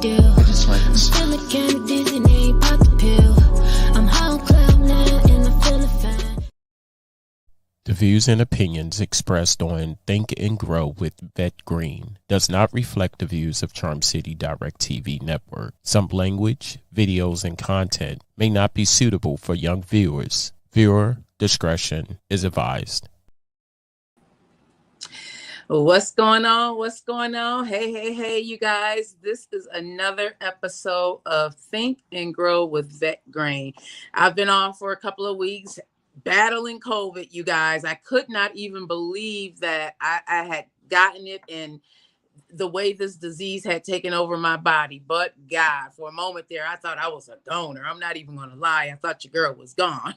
deal. I just like this. I'm feeling kinda dizzy, now you pop the pill. I'm high on cloud now and I'm feeling fine. The views and opinions expressed on Think and Grow with Vette Green does not reflect the views of Charm City Direct TV Network. Some language, videos, and content may not be suitable for young viewers. Viewer discretion is advised. What's going on? What's going on? Hey, you guys. This is another episode of Think and Grow with Vette Green. I've been on for a couple of weeks battling COVID, you guys. I could not even believe that I had gotten it and the way this disease had taken over my body. But God, for a moment there, I thought I was a donor. I'm not even going to lie. I thought your girl was gone.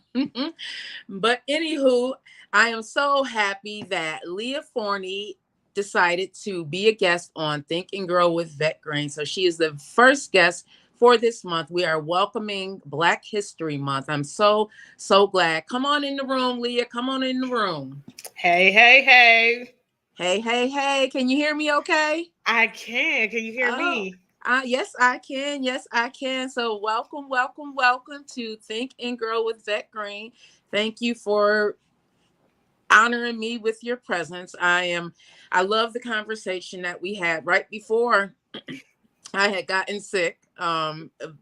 But anywho, I am so happy that Leah Forney decided to be a guest on Think and Grow with Vette Green. So she is the first guest for this month. We are welcoming Black History Month. I'm so glad. Come on in the room, Leah. Come on in the room. Hey. Hey. Can you hear me okay? I can. Can you hear me? Yes, I can. Yes, I can. So welcome to Think and Grow with Vette Green. Thank you for honoring me with your presence. I love the conversation that we had right before I had gotten sick. A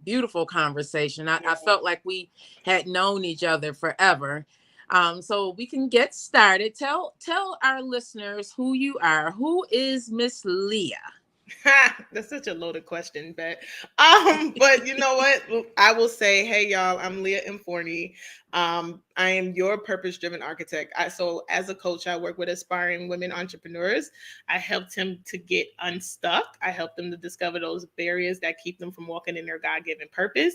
beautiful conversation. I felt like we had known each other forever. So we can get started. Tell our listeners who you are. Who is Miss Leah? That's such a loaded question, but you know what? I will say, hey y'all, I'm Leah Forney. I am your purpose-driven architect. So as a coach, I work with aspiring women entrepreneurs. I helped them to get unstuck. I help them to discover those barriers that keep them from walking in their God-given purpose.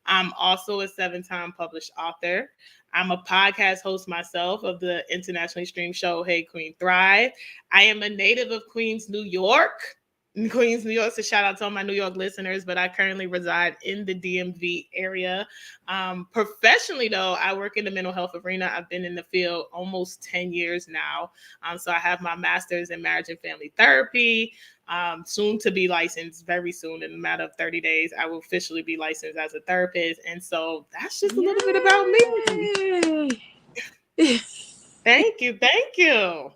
I'm also a 7-time published author. I'm a podcast host myself of the internationally streamed show, Hey Queen Thrive. I am a native of Queens, New York. So shout out to all my New York listeners, but I currently reside in the DMV area. Professionally, though, I work in the mental health arena. I've been in the field almost 10 years now. So I have my master's in marriage and family therapy, soon to be licensed very soon. In a matter of 30 days, I will officially be licensed as a therapist. And so that's just a little bit about me. Thank you.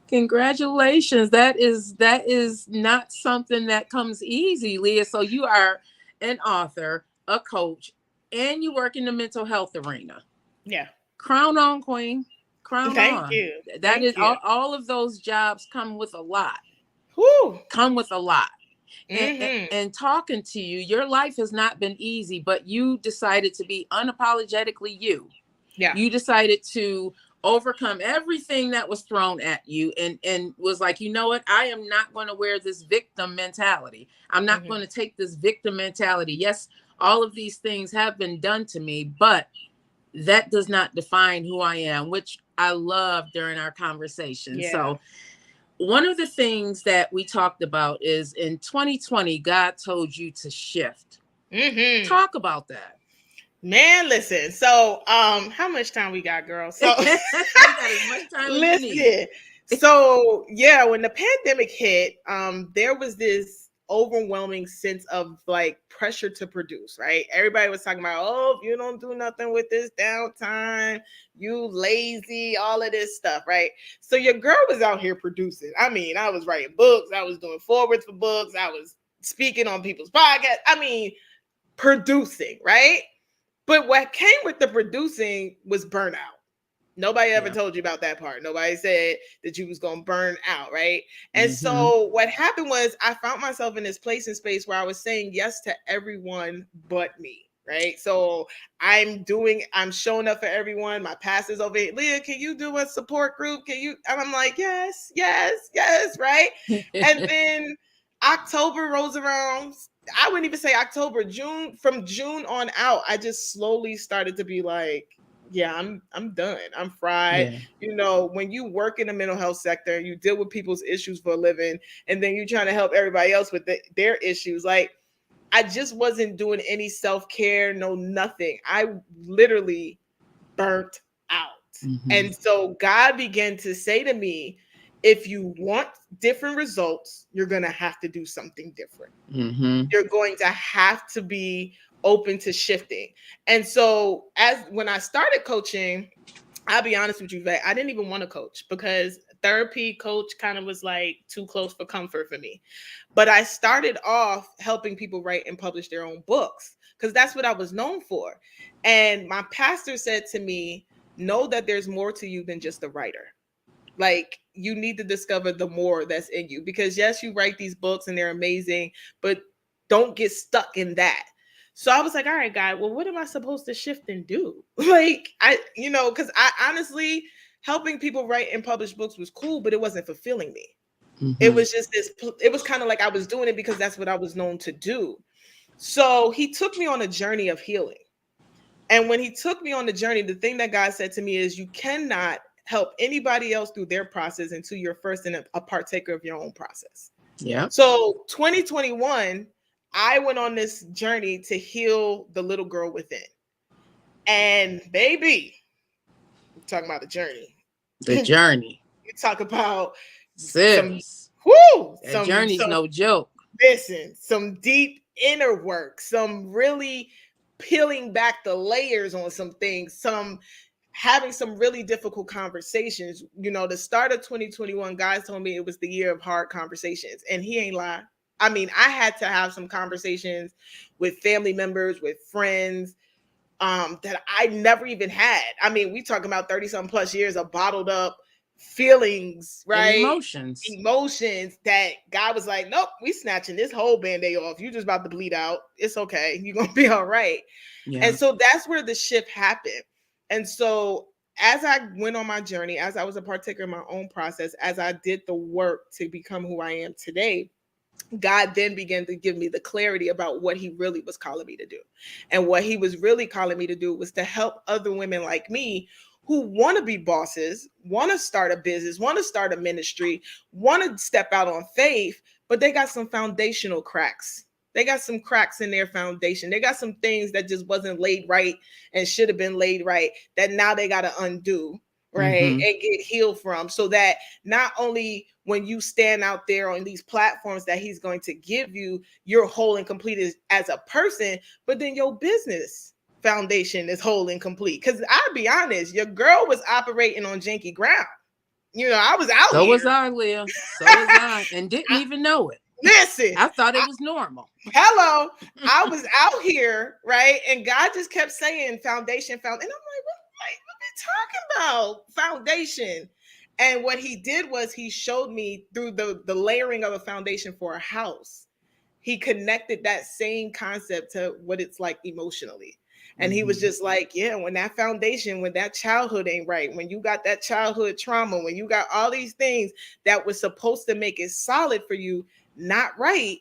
Congratulations. That is not something that comes easy, Leah. So you are an author, a coach, and you work in the mental health arena. Yeah. Crown on, Queen. Crown Thank on. you. That is all of those jobs come with a lot. Whew. Come with a lot. Mm-hmm. And talking to you, your life has not been easy, but you decided to be unapologetically you. Yeah. You decided to overcome everything that was thrown at you and was like, you know what? I am not going to wear this victim mentality. I'm not going to take this victim mentality. Yes, all of these things have been done to me, but that does not define who I am, which I love during our conversation. Yeah. So one of the things that we talked about is in 2020, God told you to shift. Talk about that. Man, listen. So, how much time we got, girl? So, we got as much time as you need. So, yeah, when the pandemic hit, there was this overwhelming sense of like pressure to produce, right? Everybody was talking about, oh, if you don't do nothing with this downtime, you lazy, all of this stuff, right? So your girl was out here producing. I mean, I was writing books, I was doing forwards for books, I was speaking on people's podcasts. I mean, producing, right? But what came with the producing was burnout. Nobody ever told you about that part. Nobody said that you was going to burn out, right? And so what happened was I found myself in this place and space where I was saying yes to everyone but me, right? So I'm showing up for everyone. My pastor's over here. Leah, can you do a support group? Can you? And I'm like, yes, right? And then October rolls around. I wouldn't even say October, June. From June on out, I just slowly started to be like, yeah, I'm done. I'm fried. Yeah. You know, when you work in the mental health sector, you deal with people's issues for a living, and then you're trying to help everybody else with their issues. Like, I just wasn't doing any self-care, no nothing. I literally burnt out. And so God began to say to me, if you want different results, you're going to have to do something different. Mm-hmm. You're going to have to be open to shifting. And so when I started coaching, I'll be honest with you, Vette, I didn't even want to coach because therapy coach kind of was like too close for comfort for me. But I started off helping people write and publish their own books because that's what I was known for. And my pastor said to me, know that there's more to you than just a writer. Like, you need to discover the more that's in you, because yes, you write these books and they're amazing, but don't get stuck in that. So I was like, all right, God, well, what am I supposed to shift and do? Like, because I honestly, helping people write and publish books was cool, but it wasn't fulfilling me. Mm-hmm. It was just it was kind of like I was doing it because that's what I was known to do. So he took me on a journey of healing. And when he took me on the journey, the thing that God said to me is, you cannot help anybody else through their process until you're first a partaker of your own process. Yeah. So 2021, I went on this journey to heal the little girl within. And baby, we're talking about the journey. The journey. You talk about Sis. Some journey's no joke. Listen, some deep inner work, some really peeling back the layers on some things, some having some really difficult conversations. The start of 2021, guys told me it was the year of hard conversations, and he ain't lying. I mean, I had to have some conversations with family members, with friends, that I never even had. I mean, we talking about 30-something plus years of bottled up feelings, right? And emotions that God was like, nope, we snatching this whole Band-Aid off. You just about to bleed out. It's okay. You're going to be all right. Yeah. And so that's where the shift happened. And so as I went on my journey, as I was a partaker in my own process, as I did the work to become who I am today, God then began to give me the clarity about what he really was calling me to do. And what he was really calling me to do was to help other women like me who want to be bosses, want to start a business, want to start a ministry, want to step out on faith, but they got some foundational cracks. They got some cracks in their foundation. They got some things that just wasn't laid right and should have been laid right that now they got to undo, right? Mm-hmm. And get healed from, so that not only when you stand out there on these platforms that he's going to give you, you're whole and complete as a person, but then your business foundation is whole and complete. Because I'll be honest, your girl was operating on janky ground. I was out here. So was I, Leah. So was I, and didn't even know it. Listen, I thought it was normal. Hello, I was out here, right? And God just kept saying foundation. And I'm like, what are we talking about? Foundation. And what he did was he showed me through the layering of a foundation for a house. He connected that same concept to what it's like emotionally. And he was just like, yeah, when that foundation, when that childhood ain't right, when you got that childhood trauma, when you got all these things that was supposed to make it solid for you, not right.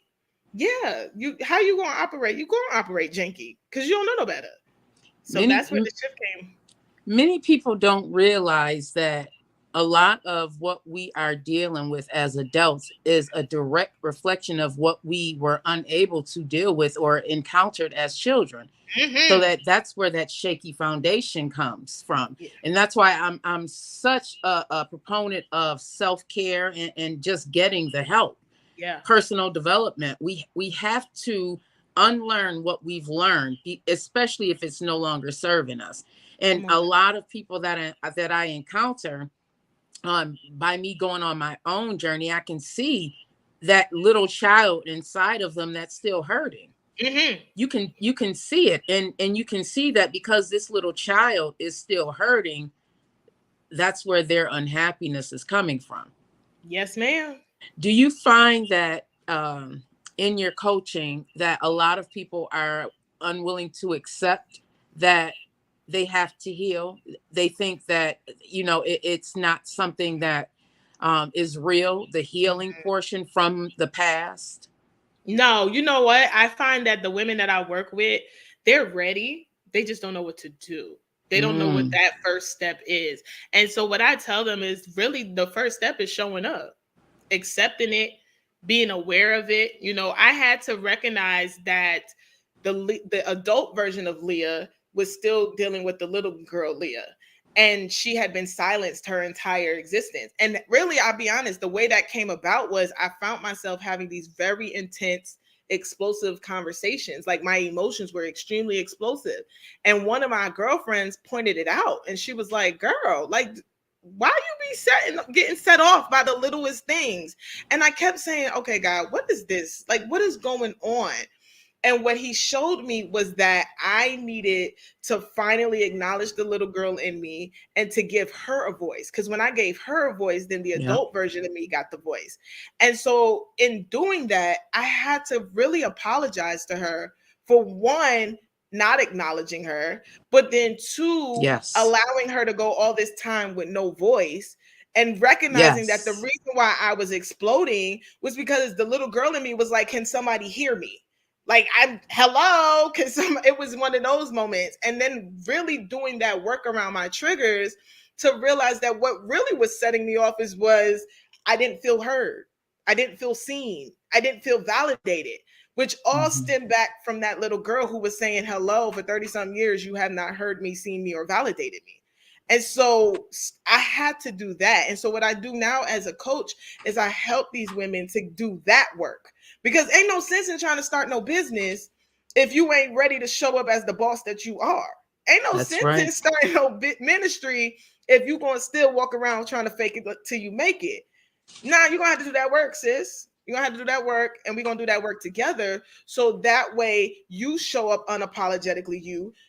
Yeah, how you gonna operate? You gonna operate janky because you don't know no better. So that's where the shift came. Many people don't realize that a lot of what we are dealing with as adults is a direct reflection of what we were unable to deal with or encountered as children. Mm-hmm. So that's where that shaky foundation comes from. Yeah. And that's why I'm such a proponent of self-care and just getting the help. Yeah. Personal development. We have to unlearn what we've learned, especially if it's no longer serving us. And a lot of people that I encounter, by me going on my own journey, I can see that little child inside of them that's still hurting. Mm-hmm. You can see it, and you can see that because this little child is still hurting, that's where their unhappiness is coming from. Yes, ma'am. Do you find that in your coaching that a lot of people are unwilling to accept that they have to heal? They think that, it's not something that is real, the healing portion from the past? No, you know what? I find that the women that I work with, they're ready. They just don't know what to do. They don't know what that first step is. And so what I tell them is really the first step is showing up, accepting it, being aware of it. I had to recognize that the adult version of Leah was still dealing with the little girl Leah. and she had been silenced her entire existence. And really, I'll be honest, the way that came about was I found myself having these very intense, explosive conversations. Like my emotions were extremely explosive. And one of my girlfriends pointed it out, and she was like, girl, like, why you be getting set off by the littlest things? And I kept saying, okay, God, what is this? Like, what is going on? And what he showed me was that I needed to finally acknowledge the little girl in me and to give her a voice. Because when I gave her a voice, then the adult version of me got the voice. And so in doing that, I had to really apologize to her for, one, not acknowledging her, but then two, allowing her to go all this time with no voice. And recognizing that the reason why I was exploding was because the little girl in me was like, can somebody hear me? Like, hello, it was one of those moments. And then really doing that work around my triggers to realize that what really was setting me off was I didn't feel heard. I didn't feel seen. I didn't feel validated, which all stemmed back from that little girl who was saying, hello, for 30 some years, you have not heard me, seen me, or validated me. And so I had to do that. And so what I do now as a coach is I help these women to do that work. Because ain't no sense in trying to start no business if you ain't ready to show up as the boss that you are. Ain't no sense in starting no ministry if you're going to still walk around trying to fake it till you make it. Nah, you're going to have to do that work, sis. You're going to have to do that work, and we're going to do that work together. So that way you show up unapologetically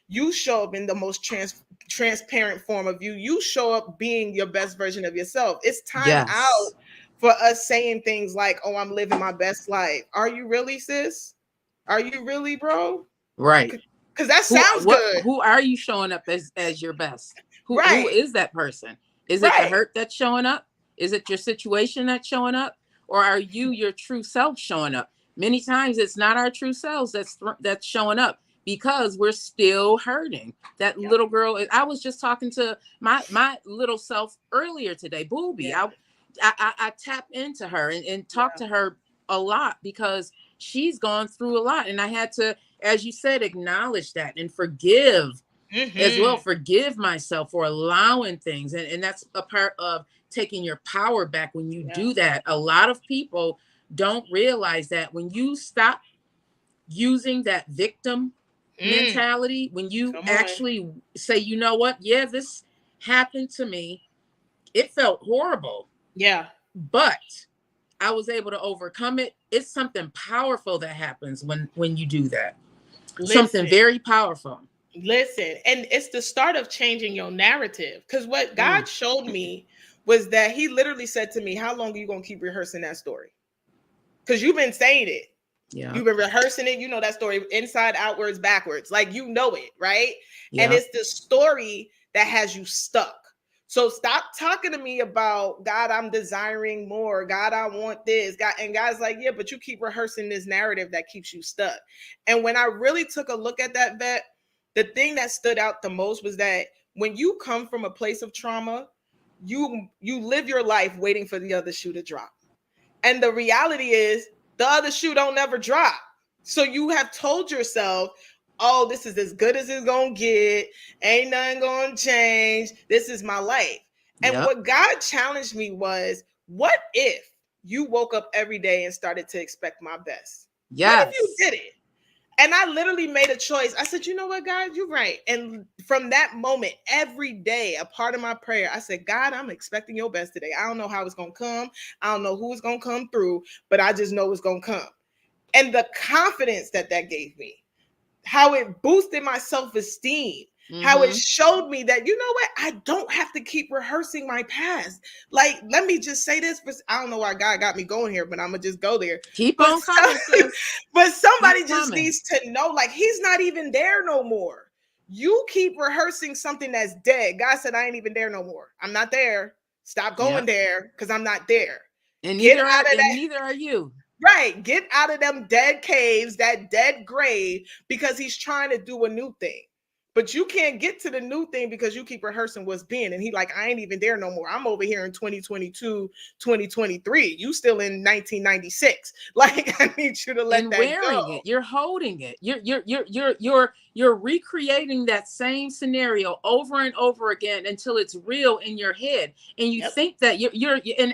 you show up in the most transparent form of you. You show up being your best version of yourself. It's time out for us saying things like, oh, I'm living my best life. Are you really, sis? Are you really, bro? Right. Because that sounds good. Who are you showing up as your best? Who is that person? Is it the hurt that's showing up? Is it your situation that's showing up? Or are you your true self showing up? Many times it's not our true selves that's showing up because we're still hurting. That little girl, I was just talking to my little self earlier today, Booby. I tap into her and talk to her a lot because she's gone through a lot. And I had to, as you said, acknowledge that and forgive as well. Forgive myself for allowing things. And that's a part of taking your power back when you do that. A lot of people don't realize that when you stop using that victim mentality, when you actually say, you know what? Yeah, this happened to me. It felt horrible. Yeah. But I was able to overcome it. It's something powerful that happens when you do that. Something very powerful. Listen, and it's the start of changing your narrative. Because what God showed me was that he literally said to me, how long are you going to keep rehearsing that story? Because you've been saying it. Yeah. You've been rehearsing it. You know that story inside, outwards, backwards. Like, you know it, right? Yeah. And it's the story that has you stuck. So stop talking to me about, God, I'm desiring more. God, I want this. God, and God's like, yeah, but you keep rehearsing this narrative that keeps you stuck. And when I really took a look at that, Vette, the thing that stood out the most was that when you come from a place of trauma, you live your life waiting for the other shoe to drop. And the reality is the other shoe don't never drop. So you have told yourself, oh, this is as good as it's going to get. Ain't nothing going to change. This is my life. And what God challenged me was, what if you woke up every day and started to expect my best? What if you did it? And I literally made a choice. I said, you know what, God, you're right. And from that moment, every day, a part of my prayer, I said, God, I'm expecting your best today. I don't know how it's going to come. I don't know who it's going to come through, but I just know it's going to come. And the confidence that gave me, how it boosted my self-esteem, how it showed me that, you know what, I don't have to keep rehearsing my past. Like, let me just say this, but I don't know why God got me going here, but I'm gonna just go there. Keep on coming, sis. But somebody just needs to know, like, he's not even there no more. You keep rehearsing something that's dead. God said, I ain't even there no more. I'm not there. Stop going there, because I'm not there. And neither are you. Right. Get out of them dead caves, that dead grave, because he's trying to do a new thing. but you can't get to the new thing because you keep rehearsing what's been. And he like, I ain't even there no more. I'm over here in 2022, 2023. You still in 1996. Like, I need you to let and that wearing go. it, you're holding it, you're recreating that same scenario over and over again until it's real in your head, and you Yep. think that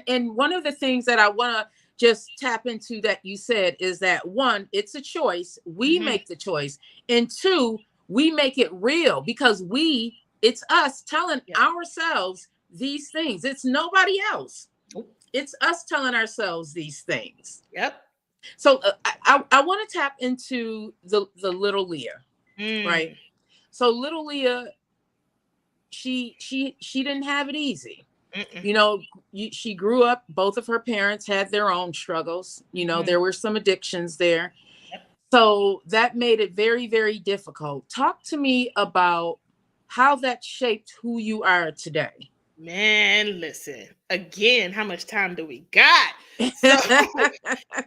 and one of the things that I want to just tap into that you said is that, one, it's a choice, we make the choice, and two, we make it real because it's us telling ourselves these things. It's nobody else. Nope. It's us telling ourselves these things. Yep. So I want to tap into the little Leah, right? So little Leah, she didn't have it easy. You know, she grew up, both of her parents had their own struggles. You know, there were some addictions there. Yep. So that made it very, very difficult. Talk to me about how that shaped who you are today. Man, listen, again, how much time do we got? So,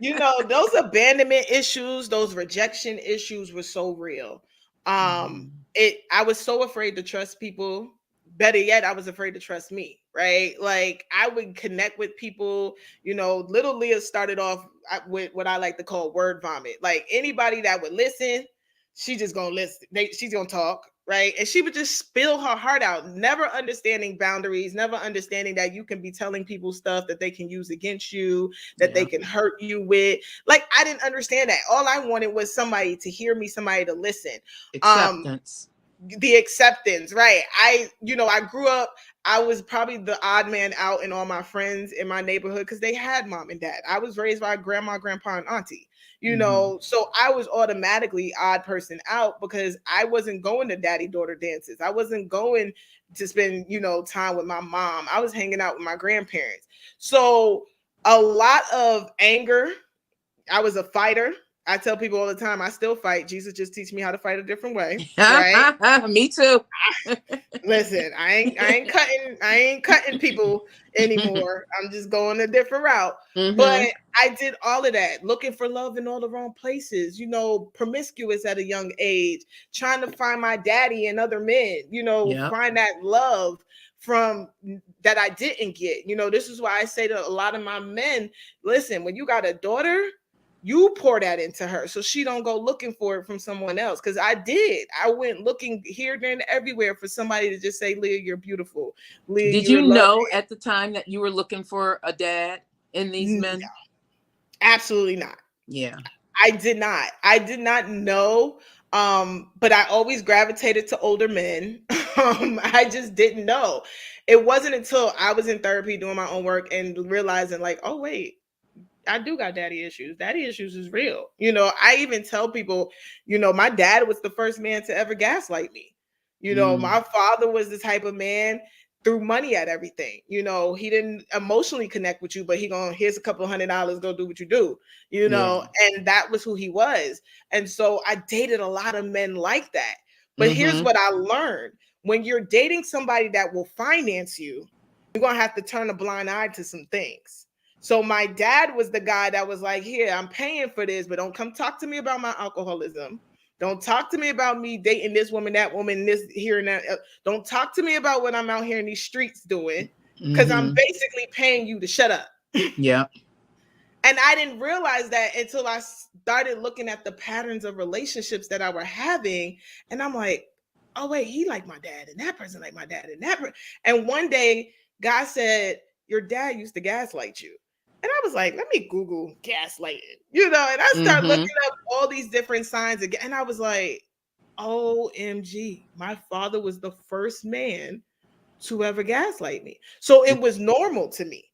you know, those abandonment issues, those rejection issues were so real. I was so afraid to trust people. Better yet, I was afraid to trust me, right? Like, I would connect with people. You know, little Leah started off with what I like to call word vomit. Like, anybody that would listen, she just gonna listen. She's gonna talk, right? And she would just spill her heart out, never understanding boundaries, never understanding that you can be telling people stuff that they can use against you, that they can hurt you with. Like, I didn't understand that. All I wanted was somebody to hear me, somebody to listen. Acceptance. The acceptance, right? I grew up, I was probably the odd man out in all my friends in my neighborhood because they had mom and dad. I was raised by grandma, grandpa, and auntie, you know, so I was automatically odd person out because I wasn't going to daddy-daughter dances. I wasn't going to spend, time with my mom. I was hanging out with my grandparents. So a lot of anger. I was a fighter. I tell people all the time, I still fight. Jesus just teach me how to fight a different way. Right? Me too. Listen, I ain't cutting people anymore. I'm just going a different route. But I did all of that, looking for love in all the wrong places, promiscuous at a young age, trying to find my daddy and other men, find that love from that I didn't get. This is why I say to a lot of my men, listen, when you got a daughter, you pour that into her so she don't go looking for it from someone else. Because I did. I went looking here, there, and everywhere for somebody to just say, Leah, you're beautiful. Leah, did you know at the time that you were looking for a dad in these men? No, absolutely not. Yeah. I did not. I did not know. But I always gravitated to older men. I just didn't know. It wasn't until I was in therapy doing my own work and realizing like, oh, wait, I do got daddy issues. Daddy issues is real. I even tell people, my dad was the first man to ever gaslight me. My father was the type of man, threw money at everything. He didn't emotionally connect with you, but here's a couple $100, go do what you do, and that was who he was. And so I dated a lot of men like that. But here's what I learned. When you're dating somebody that will finance you, you're going to have to turn a blind eye to some things. So my dad was the guy that was like, here, I'm paying for this, but don't come talk to me about my alcoholism. Don't talk to me about me dating this woman, that woman, this here and that. Don't talk to me about what I'm out here in these streets doing, because I'm basically paying you to shut up. Yeah. And I didn't realize that until I started looking at the patterns of relationships that I were having. And I'm like, oh, wait, he like my dad and that person like my dad and that person. And one day, God said, your dad used to gaslight you. And I was like, let me Google gaslighting, and I started looking up all these different signs again. And I was like, OMG, my father was the first man to ever gaslight me. So it was normal to me.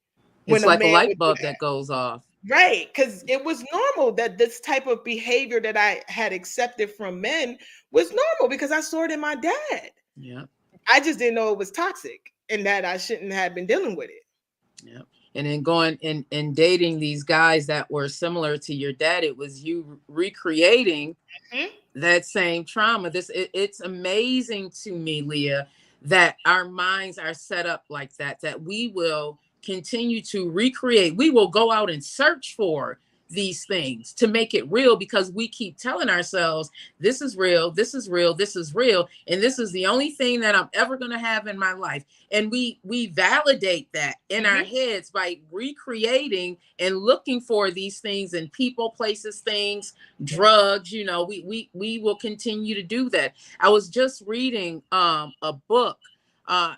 It's like a light bulb that goes off. Right. Because it was normal that this type of behavior that I had accepted from men was normal because I saw it in my dad. Yeah. I just didn't know it was toxic and that I shouldn't have been dealing with it. Yeah. And then going and dating these guys that were similar to your dad, it was you recreating that same trauma. It's amazing to me, Leah, that our minds are set up like that we will continue to recreate. We will go out and search for these things to make it real, because we keep telling ourselves this is real, this is real, this is real, and this is the only thing that I'm ever going to have in my life. And we validate that in our heads by recreating and looking for these things in people, places, things, drugs. You know, we will continue to do that. I was just reading a book. I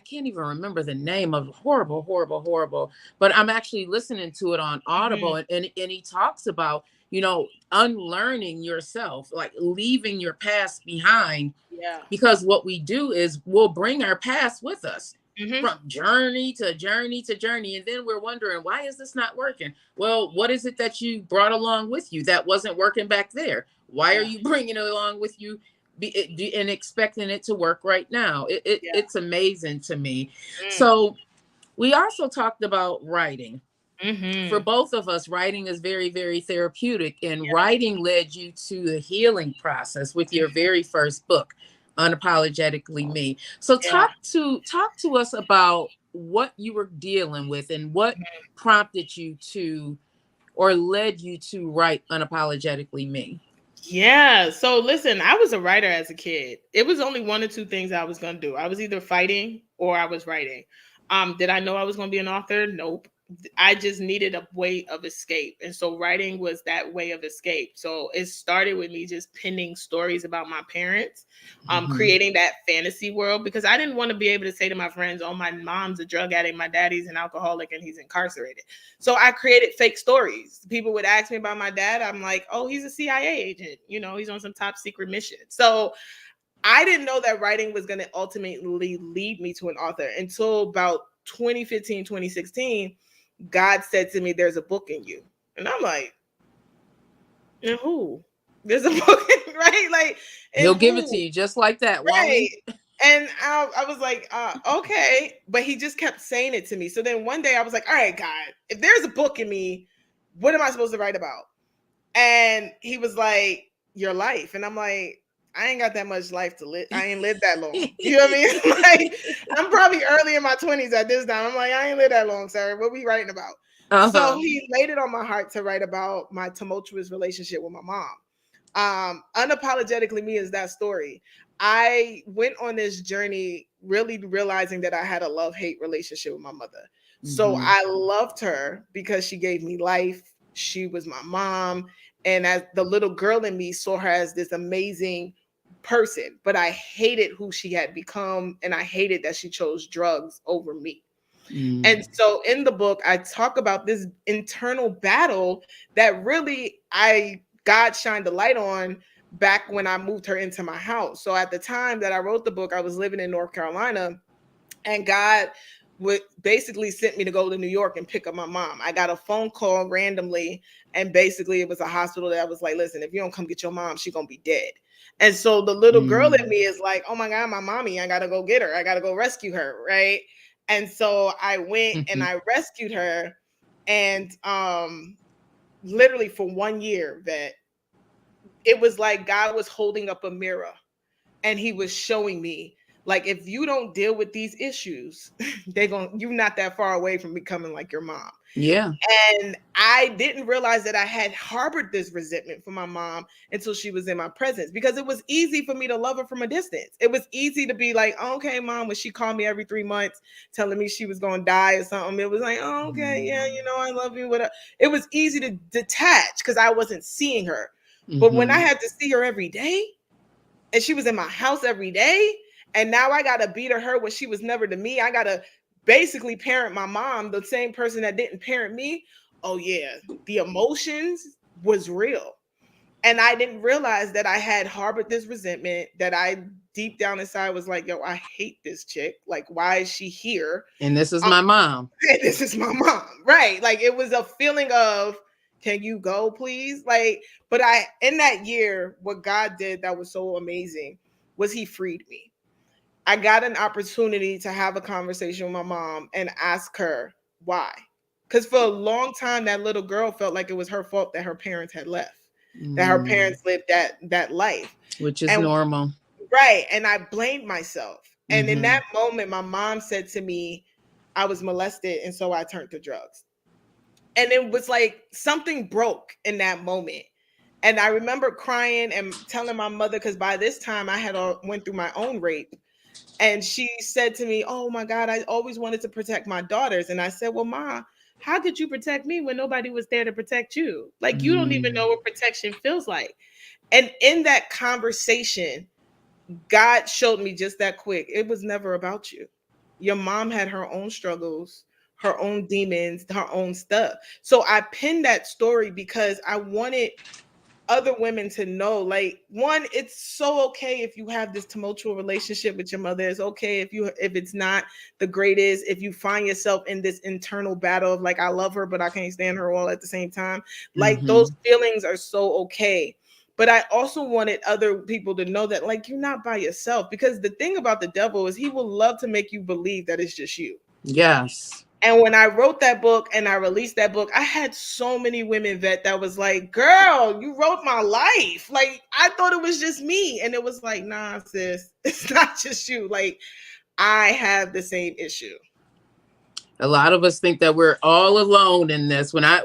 can't even remember the name of horrible, but I'm actually listening to it on Audible, and he talks about, you know, unlearning yourself, like leaving your past behind. Yeah. Because what we do is we'll bring our past with us from journey to journey to journey. And then we're wondering, why is this not working? Well, what is it that you brought along with you that wasn't working back there? Why are you bringing it along with you and expecting it to work right now? It's amazing to me. So we also talked about writing. For both of us, writing is very, very therapeutic, and writing led you to the healing process with your very first book, Unapologetically Me. So talk to us about what you were dealing with and what prompted you to, or led you to write Unapologetically Me. Yeah. So listen, I was a writer as a kid. It was only one or two things I was going to do. I was either fighting or I was writing. Did I know I was going to be an author? Nope. I just needed a way of escape. And so writing was that way of escape. So it started with me just penning stories about my parents, creating that fantasy world, because I didn't want to be able to say to my friends, oh, my mom's a drug addict, my daddy's an alcoholic, and he's incarcerated. So I created fake stories. People would ask me about my dad. I'm like, oh, he's a CIA agent. You know, he's on some top secret mission. So I didn't know that writing was going to ultimately lead me to an author until about 2015, 2016. God said to me, there's a book in you. And I'm like, and who? There's a book, right? Like, he'll give it to you just like that. Right. And I was like, okay. But he just kept saying it to me. So then one day I was like, all right, God, if there's a book in me, what am I supposed to write about? And he was like, your life. And I'm like, I ain't got that much life to live. I ain't lived that long. You know what I mean? Like, I'm probably early in my 20s at this time. I'm like, I ain't lived that long, sir. What we writing about? So he laid it on my heart to write about my tumultuous relationship with my mom. Unapologetically Me is that story. I went on this journey really realizing that I had a love-hate relationship with my mother. So I loved her because she gave me life. She was my mom. And as the little girl in me saw her as this amazing person, but I hated who she had become. And I hated that she chose drugs over me. And so in the book, I talk about this internal battle that really God shined a light on back when I moved her into my house. So at the time that I wrote the book, I was living in North Carolina, and God would basically sent me to go to New York and pick up my mom. I got a phone call randomly, and basically it was a hospital that was like, listen, if you don't come get your mom, she's gonna be dead. And so the little girl in me is like, oh my God, my mommy, I gotta go get her. I gotta go rescue her, right? And so I went and I rescued her. And literally for 1 year, that it was like God was holding up a mirror and he was showing me, like, if you don't deal with these issues, you're not that far away from becoming like your mom. Yeah. And I didn't realize that I had harbored this resentment for my mom until she was in my presence, because it was easy for me to love her from a distance. It was easy to be like, oh, okay, mom, when she called me every 3 months telling me she was going to die or something, it was like, oh, okay, yeah, you know, I love you. It was easy to detach because I wasn't seeing her. But when I had to see her every day, and she was in my house every day, and now I got to be to her when she was never to me, I got to basically parent my mom, the same person that didn't parent me. Oh yeah, the emotions was real. And I didn't realize that I had harbored this resentment, that I deep down inside was like, yo, I hate this chick. Like, why is she here? And this is my mom. This is my mom. Right. Like, it was a feeling of, can you go, please? Like, but in that year, what God did that was so amazing was he freed me. I got an opportunity to have a conversation with my mom and ask her why. Because for a long time, that little girl felt like it was her fault that her parents had left, that her parents lived that life. Which is normal. Right. And I blamed myself. And in that moment, my mom said to me, I was molested, and so I turned to drugs. And it was like something broke in that moment. And I remember crying and telling my mother, because by this time I had went through my own rape. And she said to me, "Oh my God, I always wanted to protect my daughters." And I said, "Well, Ma, how could you protect me when nobody was there to protect you? Like, you don't even know what protection feels like." And in that conversation, God showed me just that quick. It was never about you. Your mom had her own struggles, her own demons, her own stuff. So I pinned that story because I wanted other women to know, like, one, it's so okay if you have this tumultuous relationship with your mother. It's okay if it's not the greatest, if you find yourself in this internal battle of like, I love her but I can't stand her all at the same time. Like, those feelings are so okay. But I also wanted other people to know that, like, you're not by yourself, because the thing about the devil is he will love to make you believe that it's just you. Yes. And when I wrote that book and I released that book, I had so many women that was like, "Girl, you wrote my life. Like, I thought it was just me." And it was like, "Nah, sis, it's not just you. Like, I have the same issue." A lot of us think that we're all alone in this. When I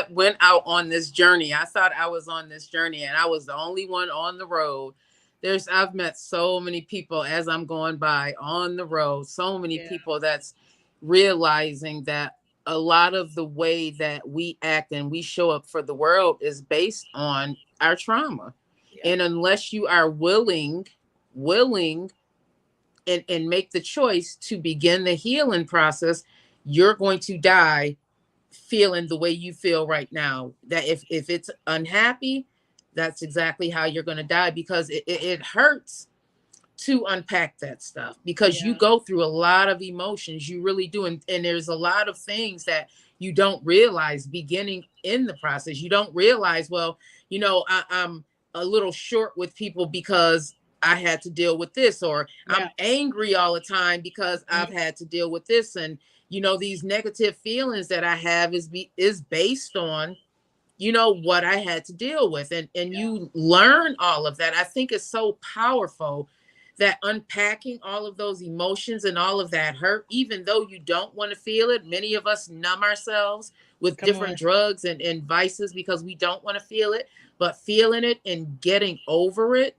went out on this journey, I thought I was on this journey and I was the only one on the road. I've met so many people as I'm going by on the road, so many people that's realizing that a lot of the way that we act and we show up for the world is based on our trauma. And unless you are willing and make the choice to begin the healing process, you're going to die feeling the way you feel right now. That if it's unhappy, that's exactly how you're going to die, because it hurts to unpack that stuff, because you go through a lot of emotions. You really do. And there's a lot of things that you don't realize beginning in the process. You don't realize, well, I'm a little short with people because I had to deal with this, or I'm angry all the time because I've had to deal with this. And, these negative feelings that I have is based on, what I had to deal with. And you learn all of that. I think it's so powerful that unpacking all of those emotions and all of that hurt, even though you don't want to feel it. Many of us numb ourselves with different drugs and vices because we don't want to feel it, but feeling it and getting over it.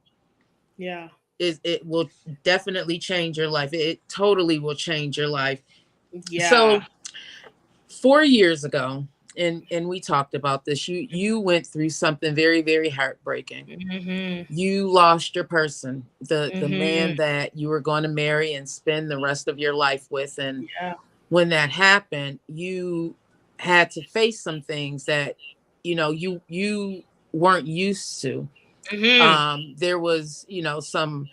It will definitely change your life. It totally will change your life. So 4 years ago, and we talked about this, you went through something very, very heartbreaking. You lost your person, the man that you were going to marry and spend the rest of your life with. And when that happened, you had to face some things that you weren't used to. There was some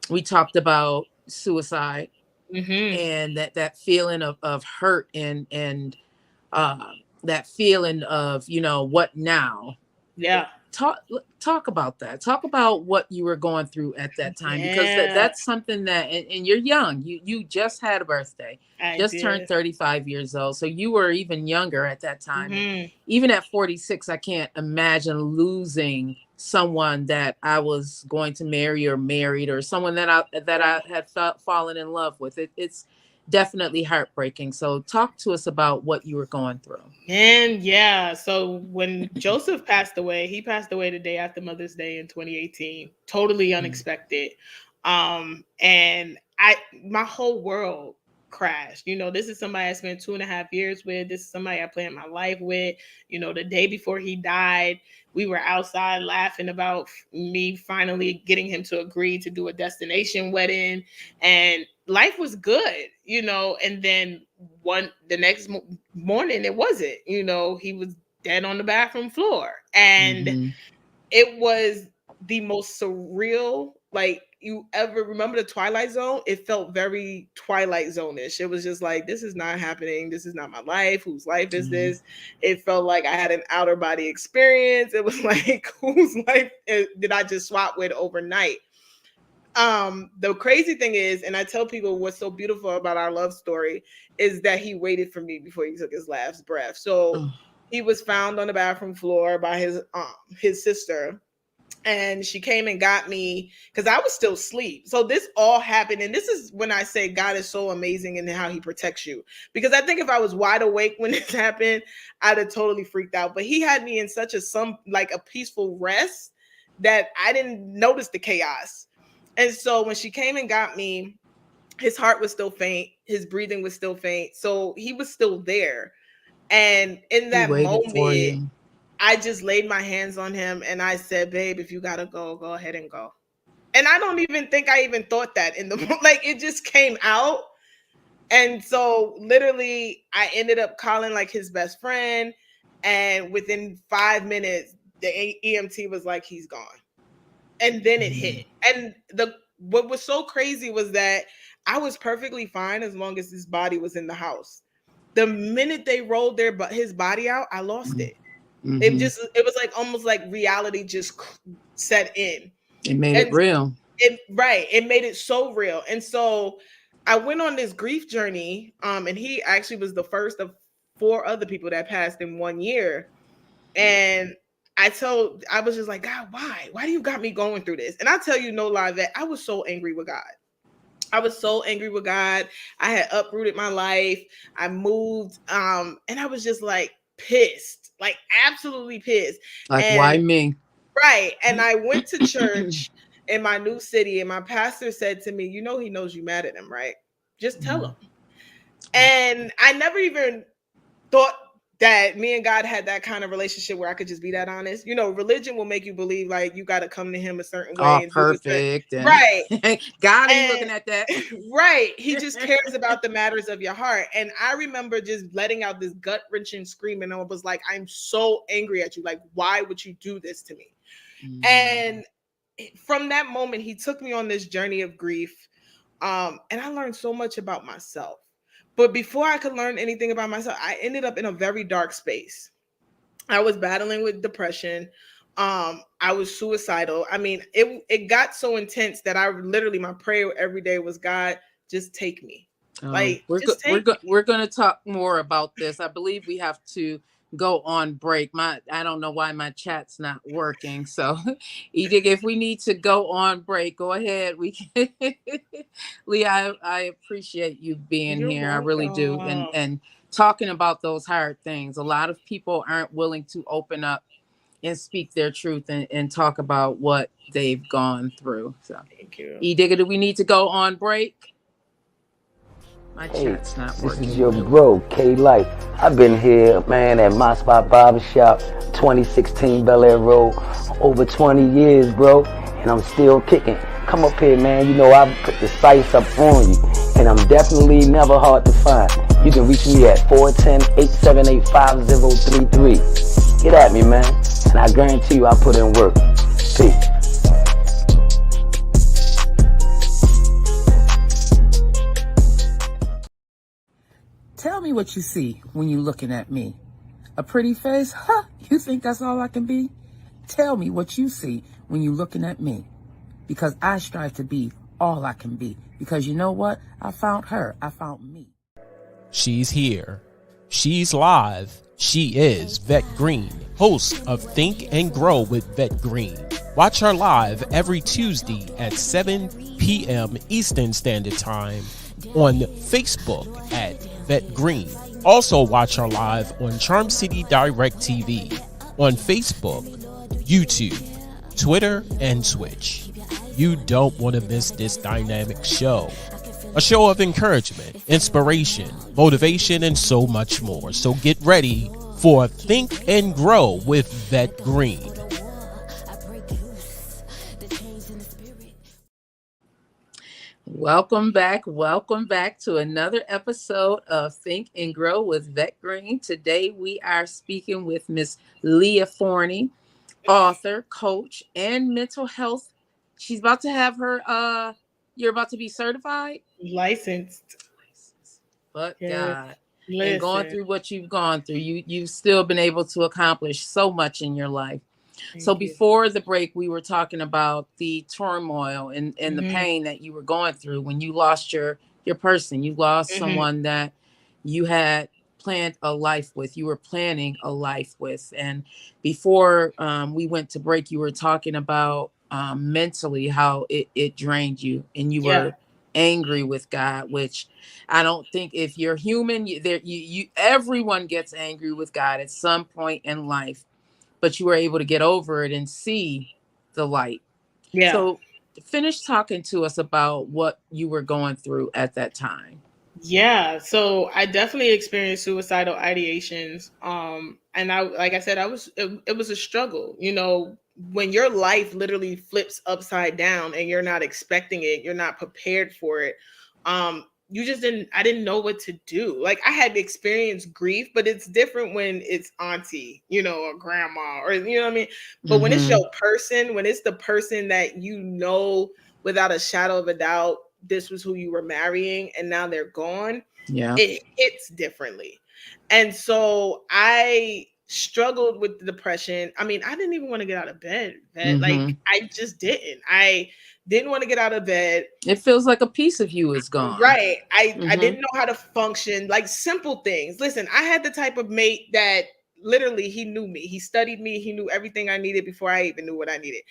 we talked about suicide, and that feeling of hurt, and that feeling of what now. Talk about that. Talk about what you were going through at that time, because that's something that, and you're young. You just had a birthday. Turned 35 years old, so you were even younger at that time. Even at 46, I can't imagine losing someone that I was going to marry or married, or someone that I had fallen in love with. It's definitely heartbreaking. So talk to us about what you were going through. And so when Joseph passed away, he passed away the day after Mother's Day in 2018. Totally unexpected. And my whole world crashed. This is somebody I spent 2.5 years with. This is somebody I planned my life with. The day before he died, we were outside laughing about me finally getting him to agree to do a destination wedding, and life was good, and then the next morning it wasn't. He was dead on the bathroom floor, and it was the most surreal, like, you ever remember the Twilight Zone? It felt very Twilight Zone-ish. It was just like, this is not happening. This is not my life. Whose life is this? It felt like I had an outer body experience. It was like, whose life did I just swap with overnight? The crazy thing is, and I tell people what's so beautiful about our love story, is that he waited for me before he took his last breath. So he was found on the bathroom floor by his sister. And she came and got me because I was still asleep. So this all happened. And this is when I say God is so amazing in how he protects you. Because I think if I was wide awake when this happened, I'd have totally freaked out. But he had me in such a peaceful rest that I didn't notice the chaos. And so when she came and got me, his heart was still faint. His breathing was still faint. So he was still there. And in that moment, I just laid my hands on him and I said, babe, if you gotta go ahead and go. And I don't even think I even thought that in the like it just came out. And so literally I ended up calling like his best friend. And within 5 minutes, the EMT was like, he's gone. And then it hit. And what was so crazy was that I was perfectly fine as long as his body was in the house. The minute they rolled his body out, I lost it. It was like almost like reality just set in. It made it real. It made it so real. And so I went on this grief journey. And he actually was the first of 4 other people that passed in 1 year. And I was just like, God, why? Why do you got me going through this? And I tell you no lie that I was so angry with God. I was so angry with God. I had uprooted my life. I moved. And I was just like pissed, like absolutely pissed. Like, why me? Right. And I went to church in my new city and my pastor said to me, he knows you mad at him, right? Just tell him. And I never even thought that me and God had that kind of relationship where I could just be that honest. Religion will make you believe like you got to come to him a certain way. And perfect. Right. God ain't looking at that. Right. He just cares about the matters of your heart. And I remember just letting out this gut-wrenching scream and I was like, I'm so angry at you. Like, why would you do this to me? And from that moment, he took me on this journey of grief. And I learned so much about myself. But before I could learn anything about myself, I ended up in a very dark space. I was battling with depression. I was suicidal. I mean, it got so intense that my prayer every day was, God, just take me. We're going to talk more about this. I believe we have to go on break. I don't know why my chat's not working. So Edith, if we need to go on break, go ahead. We can. Leah, I appreciate you being here. Welcome. I really do. And talking about those hard things. A lot of people aren't willing to open up and speak their truth and talk about what they've gone through. So thank you. Edith, do we need to go on break? My chat's not working. This is your bro, K-Life. I've been here, man, at My Spot Barbershop, 2016 Bel Air Road, over 20 years, bro, and I'm still kicking. Come up here, man. I put the sights up on you, and I'm definitely never hard to find. You can reach me at 410-878-5033. Get at me, man, and I guarantee you I put in work. Peace. Tell me what you see when you're looking at me. A pretty face? Huh? You think that's all I can be? Tell me what you see when you're looking at me. Because I strive to be all I can be. Because you know what? I found her. I found me. She's here. She's live. She is Vette Green, host of Think and Grow with Vette Green. Watch her live every Tuesday at 7 p.m. Eastern Standard Time on Facebook at Vette Green. Also watch her live on Charm City Direct TV on Facebook, YouTube, Twitter, and Twitch. You don't want to miss this dynamic show. A show of encouragement, inspiration, motivation, and so much more. So get ready for Think and Grow with Vette Green. Welcome back to another episode of Think and Grow with Vette Green. Today we are speaking with Miss Leah Forney, author, coach, and mental health. She's about to have her you're about to be certified? Licensed. But God. Listen. And going through what you've gone through, you've still been able to accomplish so much in your life. So before the break, we were talking about the turmoil and the pain that you were going through when you lost your person. You lost someone that you had planned a life with, you were planning a life with. And before we went to break, you were talking about mentally how it drained you, and you Yeah. were angry with God, which I don't think, if you're human, you everyone gets angry with God at some point in life, but you were able to get over it and see the light. Yeah. So finish talking to us about what you were going through at that time. Yeah, so I definitely experienced suicidal ideations. And I, like I said, it was a struggle. You know, when your life literally flips upside down and you're not expecting it, you're not prepared for it. You just didn't. I didn't know what to do. Like, I had experienced grief, but it's different when it's auntie, you know, or grandma, or you know what I mean. But when it's Mm-hmm. your person, when it's the person that you know without a shadow of a doubt, this was who you were marrying and now they're gone, Yeah. it hits differently. And so I struggled with the depression. I mean, I didn't even want to get out of bed. Mm-hmm. Like, I just didn't. I didn't want to get out of bed. It feels like a piece of you is gone. Right. I Mm-hmm. didn't know how to function. Like, simple things. Listen, I had the type of mate that literally, he knew me. He studied me. He knew everything I needed before I even knew what I needed.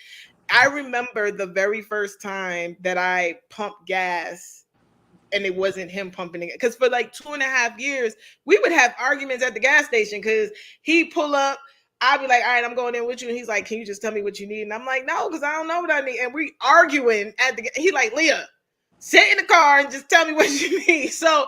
I remember the very first time that I pumped gas and it wasn't him pumping it. Because for like 2.5 years, we would have arguments at the gas station because he'd pull up. I'd be like, all right, I'm going in with you. And he's like, can you just tell me what you need? And I'm like, no, because I don't know what I need. And we arguing at the, he like, Leah, sit in the car and just tell me what you need. So,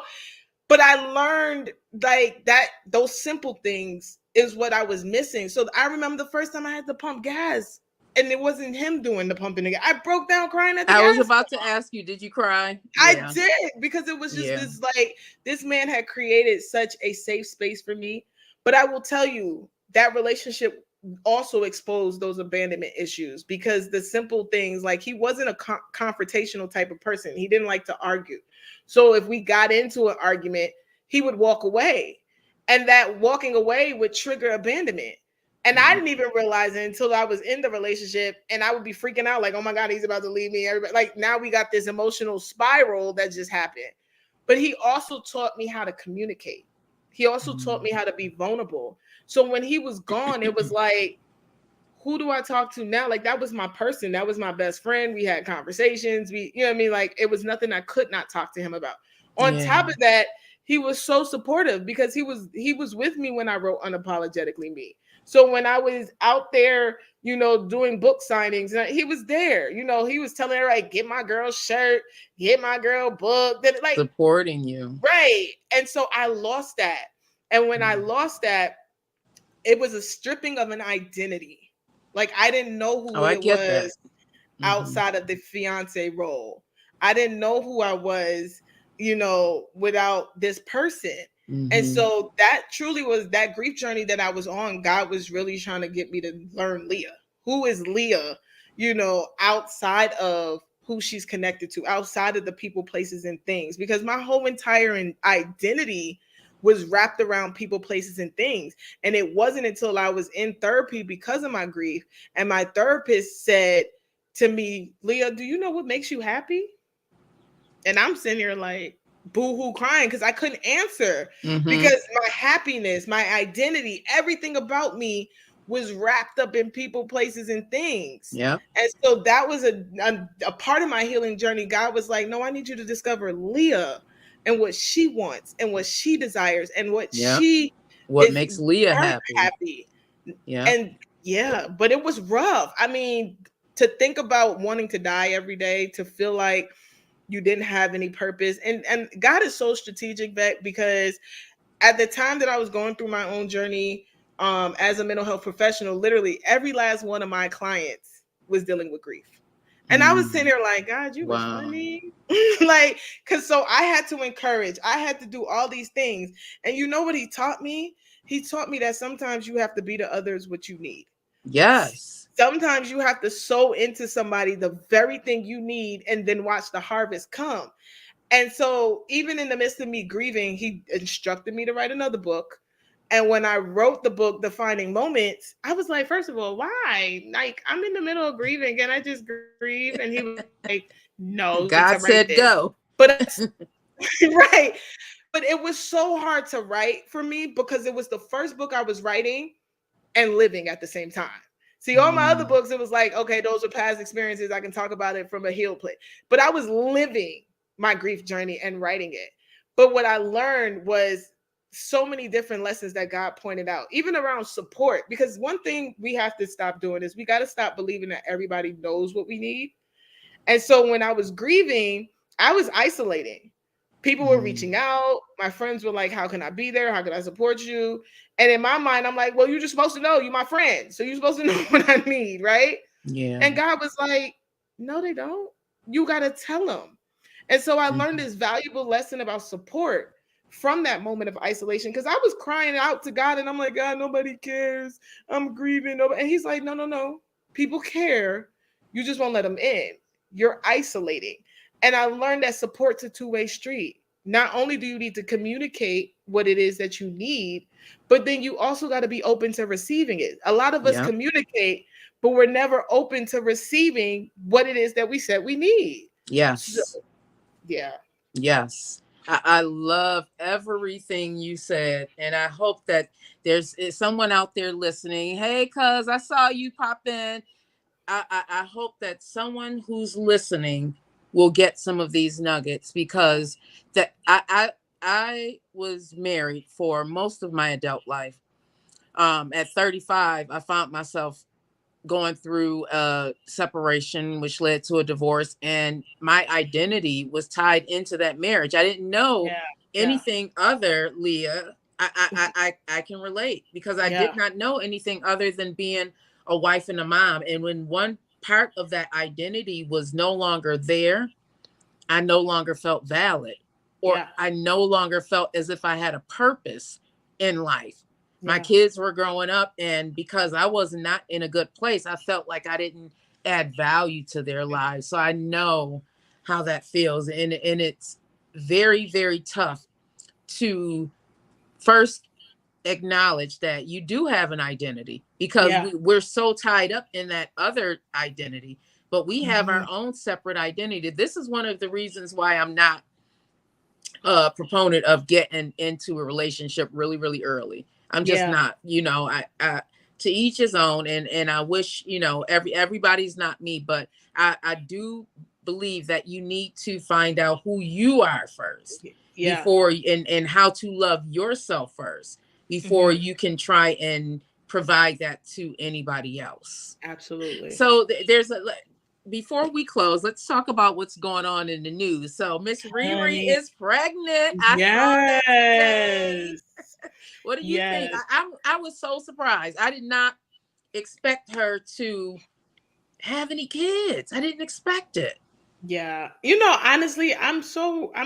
but I learned like that, those simple things is what I was missing. So I remember the first time I had to pump gas and it wasn't him doing the pumping again. I broke down crying at the gas. I was about to ask you, did you cry? I did, because it was just this, like, this man had created such a safe space for me. But I will tell you, that relationship also exposed those abandonment issues, because the simple things, like, he wasn't a confrontational type of person. He didn't like to argue. So if we got into an argument, he would walk away. And that walking away would trigger abandonment. And I didn't even realize it until I was in the relationship, and I would be freaking out like, oh my God, he's about to leave me. Everybody, like, now we got this emotional spiral that just happened. But he also taught me how to communicate. He also taught me how to be vulnerable. So when he was gone, it was like, who do I talk to now? Like, that was my person. That was my best friend. We had conversations. You know what I mean? Like, it was nothing I could not talk to him about. On top of that, he was so supportive, because he was with me when I wrote Unapologetically Me. So when I was out there, you know, doing book signings, he was there. You know, he was telling her, like, get my girl shirt, get my girl book, that, like, supporting you. Right. And so I lost that. And when I lost that, it was a stripping of an identity. Like, I didn't know who it was outside of the fiance role. I didn't know who I was, you know, without this person. And so that truly was that grief journey that I was on. God was really trying to get me to learn Leah. Who is Leah, you know, outside of who she's connected to, outside of the people, places, and things? Because my whole entire identity was wrapped around people, places, and things. And it wasn't until I was in therapy because of my grief, and my therapist said to me, Leah, do you know what makes you happy? And I'm sitting here like, boo-hoo crying, because I couldn't answer, because my happiness, my identity, everything about me was wrapped up in people, places, and things. Yeah. And so that was a part of my healing journey. God was like, no, I need you to discover Leah and what she wants and what she desires and what what makes Leah happy. Yeah. And but it was rough. I mean, to think about wanting to die every day, to feel like you didn't have any purpose. And God is so strategic, Vette, because at the time that I was going through my own journey as a mental health professional, literally every last one of my clients was dealing with grief. And I was sitting there like, God, you were funny. Like, because so I had to encourage, I had to do all these things. And you know what he taught me? He taught me that sometimes you have to be to others what you need. Yes. Sometimes you have to sow into somebody the very thing you need and then watch the harvest come. And so even in the midst of me grieving, he instructed me to write another book. And when I wrote the book, Defining Moments, I was like, first of all, why? Like, I'm in the middle of grieving. Can I just grieve? And he was like, no. God said go. But right. but it was so hard to write for me because it was the first book I was writing and living at the same time. See, all my other books, it was like, okay, those are past experiences. I can talk about it from a healed place. But I was living my grief journey and writing it. But what I learned was so many different lessons that God pointed out, even around support. Because one thing we have to stop doing is we got to stop believing that everybody knows what we need. And so when I was grieving, I was isolating. People were reaching out. My friends were like, how can I be there? How can I support you? And in my mind, I'm like, well, you're just supposed to know. You're my friend. So you're supposed to know what I need, right? Yeah. And God was like, no, they don't. You got to tell them. And so I learned this valuable lesson about support from that moment of isolation, because I was crying out to God and I'm like, God, nobody cares. I'm grieving. And he's like, no. People care. You just won't let them in. You're isolating. And I learned that support's a two-way street. Not only do you need to communicate what it is that you need, but then you also got to be open to receiving it. A lot of us communicate, but we're never open to receiving what it is that we said we need. Yes. So, yeah. Yes. I love everything you said. And I hope that there's someone out there listening. Hey, cuz I saw you pop in. I hope that someone who's listening will get some of these nuggets, because that I was married for most of my adult life. At 35, I found myself going through a separation, which led to a divorce, and my identity was tied into that marriage. I didn't know anything other, Leah. I can relate, because I did not know anything other than being a wife and a mom. And when one part of that identity was no longer there, I no longer felt valid, or I no longer felt as if I had a purpose in life. My kids were growing up, and because I was not in a good place, I felt like I didn't add value to their lives. So I know how that feels. And it's very, very tough to first acknowledge that you do have an identity, because we're so tied up in that other identity, but we have our own separate identity. This is one of the reasons why I'm not a proponent of getting into a relationship really, really early. I'm just not, I to each his own. And I wish, everybody's not me, but I do believe that you need to find out who you are first before, and how to love yourself first before you can try and provide that to anybody else. Absolutely. So before we close, let's talk about what's going on in the news. So Miss Riri is pregnant. I saw that today. What do you think? I was so surprised. I did not expect her to have any kids. I didn't expect it. Yeah. Honestly, I'm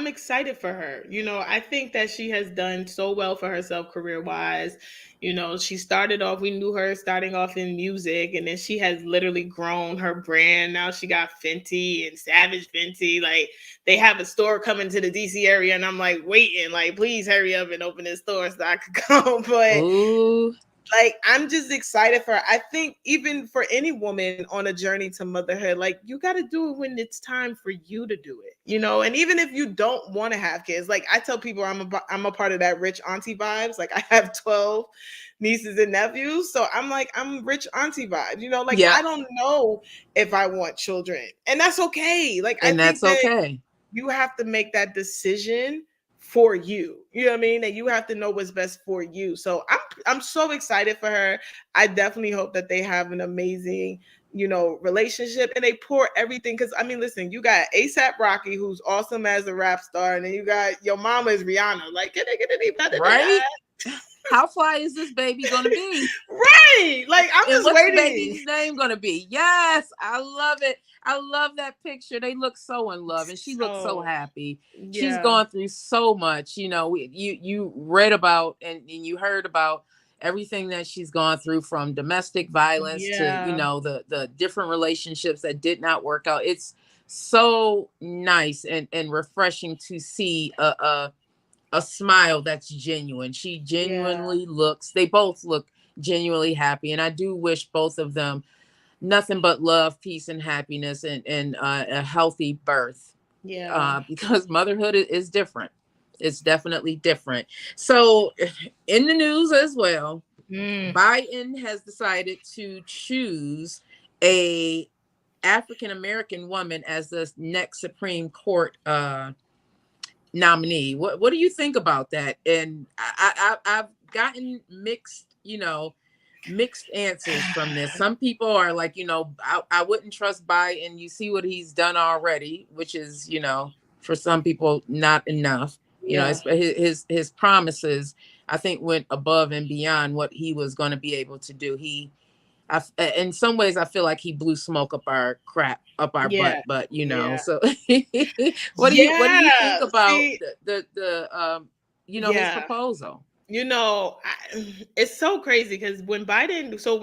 excited for her. I think that she has done so well for herself career-wise. She started off, we knew her starting off in music, and then she has literally grown her brand. Now she got Fenty and Savage Fenty. Like, they have a store coming to the DC area, and I'm like waiting, like, please hurry up and open this store so I could go. But ooh, like, I'm just excited for her. I think even for any woman on a journey to motherhood, like, you got to do it when it's time for you to do it, and even if you don't want to have kids, like, I tell people I'm a part of that rich auntie vibes. Like, I have 12 nieces and nephews. So I'm like, I'm rich auntie vibes, like, I don't know if I want children, and that's okay. Like, and I that's think that okay. You have to make that decision for you. You know what I mean? And you have to know what's best for you. So I'm so excited for her. I definitely hope that they have an amazing, relationship, and they pour everything. Cause I mean, listen, you got ASAP Rocky, who's awesome as a rap star, and then you got your mama is Rihanna. Like, can they get any better than right? that? How fly is this baby gonna be? Right. Like, I'm just what's waiting. The baby's name gonna be? Yes, I love it. I love that picture. They look so in love, and she looks so happy. She's gone through so much. You read about and you heard about everything that she's gone through, from domestic violence to the different relationships that did not work out. It's so nice and refreshing to see a smile that's genuine. She genuinely looks. They both look genuinely happy, and I do wish both of them nothing but love, peace, and happiness, and a healthy birth. Because motherhood is different. It's definitely different. So in the news as well, Mm. Biden has decided to choose a African American woman as the next Supreme Court nominee. What do you think about that? And I've gotten mixed answers from this. Some people are like, I wouldn't trust Biden. You see what he's done already, which is, for some people not enough. Yeah. His promises, I think, went above and beyond what he was going to be able to do. In some ways, I feel like he blew smoke up our Yeah. butt. But Yeah. So, what do you think about See, his proposal? It's so crazy because when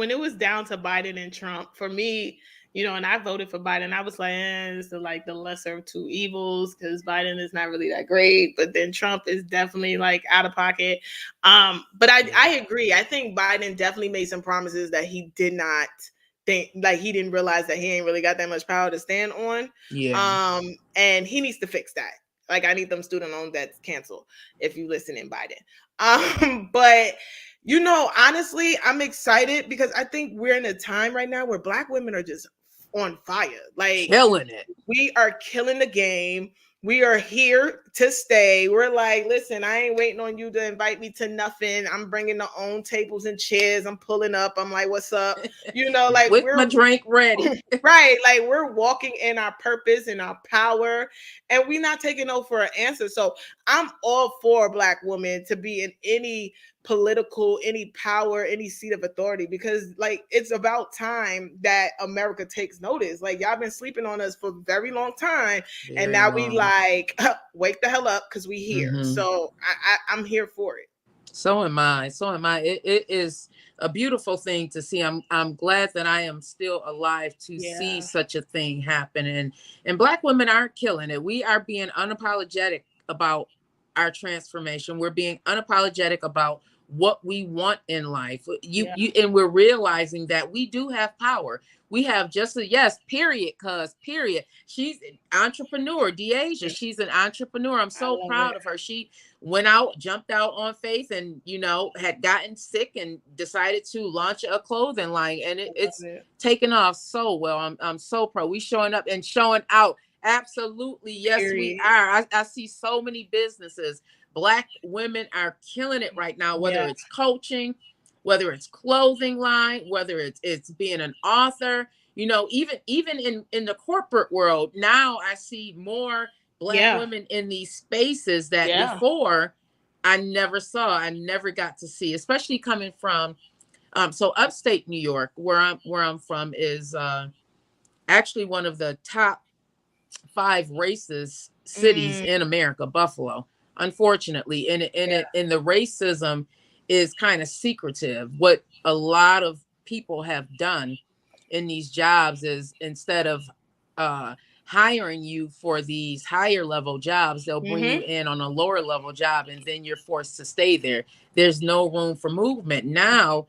it was down to Biden and Trump, for me, and I voted for Biden, I was like, it's like the lesser of two evils because Biden is not really that great, but then Trump is definitely like out of pocket. But I agree. I think Biden definitely made some promises that he did not think, like he didn't realize that he ain't really got that much power to stand on. Yeah. And he needs to fix that. Like, I need them student loan debts canceled if you listen in Biden. But honestly, I'm excited because I think we're in a time right now where Black women are just on fire. Like, killing it. We are killing the game. We are here to stay. We're like, listen, I ain't waiting on you to invite me to nothing. I'm bringing the own tables and chairs. I'm pulling up. I'm like, what's up? Like with my drink ready. Right. Like, we're walking in our purpose and our power, and we're not taking no for an answer. So I'm all for Black women to be in any political, any power, any seat of authority, because like it's about time that America takes notice. Like, y'all been sleeping on us for a very long time, and now we like wake the hell up because we here. Mm-hmm. So I'm here for it. So am I. It is a beautiful thing to see. I'm glad that I am still alive to see such a thing happen. And Black women are killing it. We are being unapologetic about our transformation. We're being unapologetic about what we want in life. And we're realizing that we do have power. We have period. She's an entrepreneur. Deasia, she's an entrepreneur. I'm so proud of her. She went out, jumped out on faith, and had gotten sick and decided to launch a clothing line, and it's taken off so well. I'm so proud. We showing up and showing out. Absolutely, yes, we are. I see so many businesses. Black women are killing it right now, whether it's coaching, whether it's clothing line, whether it's being an author, even in the corporate world. Now I see more Black women in these spaces that before I never saw, I never got to see, especially coming from so upstate New York, where I'm from, is actually one of the top 5 racist cities in America, Buffalo. Unfortunately, and the racism is kind of secretive. What a lot of people have done in these jobs is, instead of hiring you for these higher level jobs, they'll bring you in on a lower level job, and then you're forced to stay there. There's no room for movement. Now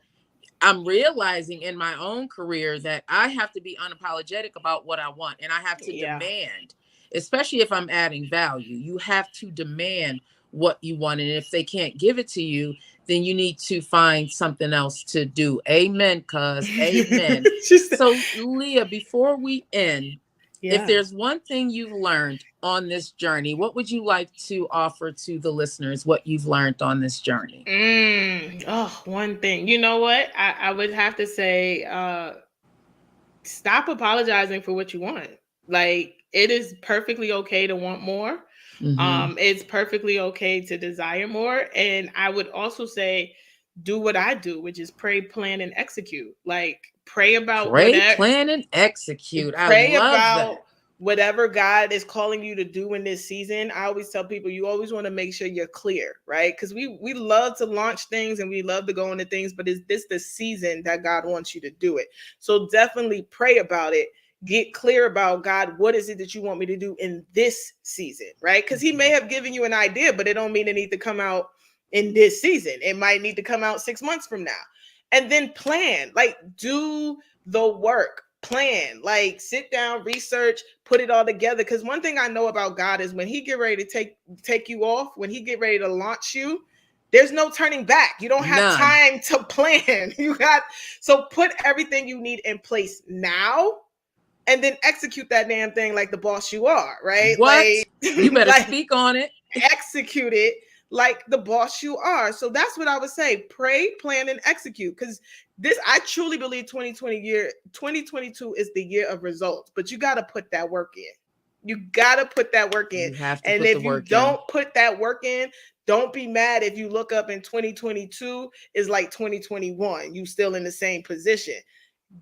I'm realizing in my own career that I have to be unapologetic about what I want, and I have to demand, especially if I'm adding value. You have to demand what you want, and if they can't give it to you, then you need to find something else to do. Amen, cuz. Amen. So, Leah, before we end, if there's one thing you've learned on this journey, what would you like to offer to the listeners, what you've learned on this journey? One thing. You know what? I would have to say, stop apologizing for what you want. Like, it is perfectly okay to want more. It's perfectly okay to desire more. And I would also say, do what I do, which is pray, plan, and execute. Like, pray about whatever. Plan, and execute. Pray I love about that. Whatever God is calling you to do in this season. I always tell people, you always want to make sure you're clear, right? Because we love to launch things and we love to go into things, but is this the season that God wants you to do it? So definitely pray about it. Get clear about, God, what is it that you want me to do in this season, right? Because he may have given you an idea, but it don't mean it needs to come out in this season. It might need to come out 6 months from now. And then plan, like, do the work. plan, like sit down, research, put it all together. Because one thing I know about God is when he get ready to take you off, when he get ready to launch you, there's no turning back. You don't have time to plan. So put everything you need in place now and then execute that damn thing like the boss you are, right? What? Like, You better speak on it. Execute it like the boss you are. So that's what I would say. Pray, plan, and execute. Because I truly believe 2022 is the year of results, but you got to put that work in. You got to put that work in. And if you don't put that work in, don't be mad if you look up in 2022 is like 2021. You still in the same position.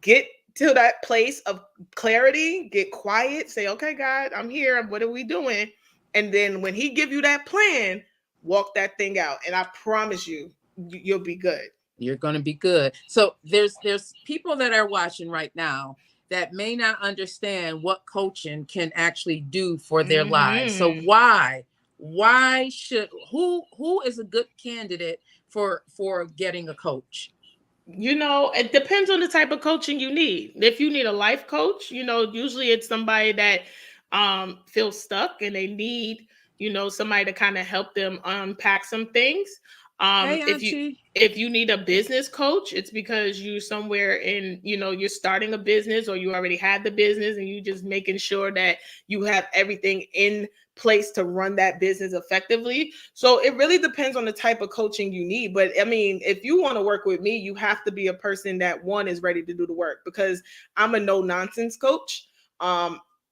Get to that place of clarity, get quiet, say, okay, God, I'm here. What are we doing? And then when he give you that plan, walk that thing out. And I promise you, you'll be good. You're going to be good. So there's people that are watching right now that may not understand what coaching can actually do for their lives. So why should who is a good candidate for getting a coach? It depends on the type of coaching you need. If you need a life coach, usually it's somebody that feels stuck and they need, somebody to kind of help them unpack some things. Hey, if you need a business coach, it's because you somewhere in, you're starting a business or you already had the business and you just making sure that you have everything in place to run that business effectively. So it really depends on the type of coaching you need. But I mean, if you want to work with me, you have to be a person that one is ready to do the work, because I'm a no nonsense coach.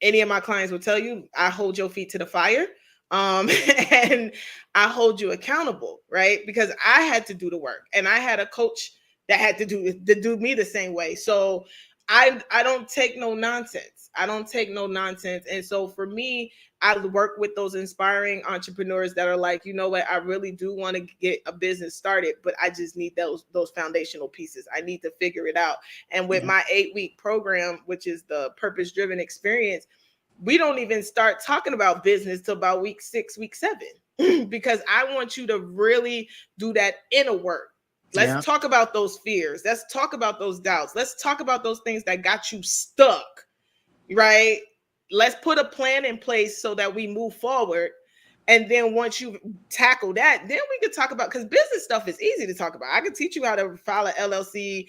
Any of my clients will tell you, I hold your feet to the fire. And I hold you accountable, right? Because I had to do the work and I had a coach that had to do me the same way. So I don't take no nonsense. I don't take no nonsense. And so for me, I work with those inspiring entrepreneurs that are like, you know what, I really do want to get a business started, but I just need those foundational pieces. I need to figure it out. And with my 8-week program, which is the purpose-driven experience, we don't even start talking about business till about week 6, week 7, because I want you to really do that inner work. Let's talk about those fears. Let's talk about those doubts. Let's talk about those things that got you stuck, right? Let's put a plan in place so that we move forward. And then once you tackle that, then we can talk about, because business stuff is easy to talk about. I can teach you how to file an LLC,